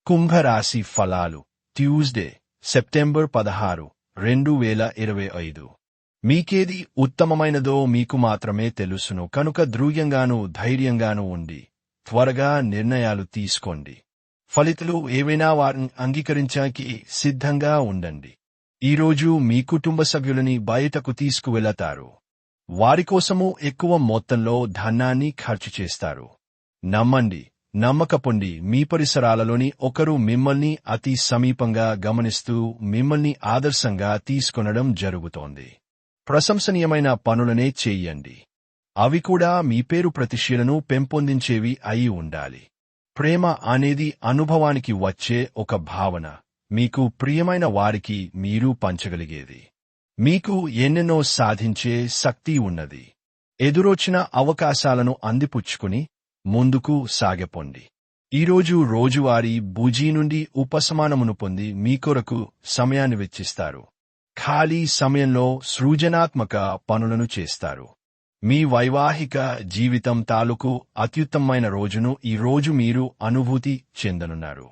కుంభరాశి ఫలాలు Tuesday September 16, 2025. మీకేది ఉత్తమమైనదో మీకు మాత్రమే తెలుసును కనుక ధృఢంగానూ ధైర్యంగానూ ఉండి త్వరగా నిర్ణయాలు తీసుకోండి. ఫలితాలు ఏవైనా వారిని అంగీకరించడానికి సిద్ధంగా ఉండండి. ఈరోజు మీ కుటుంబ సభ్యులని బయటకు తీసుకువెళతారు. వారికోసము ఎక్కువ మొత్తంలో ధనాన్ని ఖర్చు చేస్తారు. నమ్మకపోండి, మీ పరిసరాలలోని ఒకరు మిమ్మల్ని అతి సమీపంగా గమనిస్తూ మిమ్మల్ని ఆదర్శంగా తీసుకొనడం జరుగుతోంది. ప్రశంసనీయమైన పనులనే చెయ్యండి. అవి కూడా మీ పేరు ప్రతిష్టలను పెంపొందించేవి అయి ఉండాలి. ప్రేమ అనేది అనుభవానికి వచ్చే ఒక భావన, మీకు ప్రియమైన వారికి మీరు పంచగలిగేది. మీకు ఎన్నెన్నో సాధించే శక్తి ఉన్నది. ఎదురొచ్చిన అవకాశాలను అందిపుచ్చుకుని ముందుకు సాగపోండి. ఈరోజు రోజువారీ బుజీ నుండి ఉపశమనమును పొంది మీ కొరకు సమయాన్ని వెచ్చిస్తారు. ఖాళీ సమయంలో సృజనాత్మక పనులను చేస్తారు. మీ వైవాహిక జీవితం తాలూకు అత్యుత్తమమైన రోజును ఈ రోజు మీరు అనుభూతి చెందనున్నారు.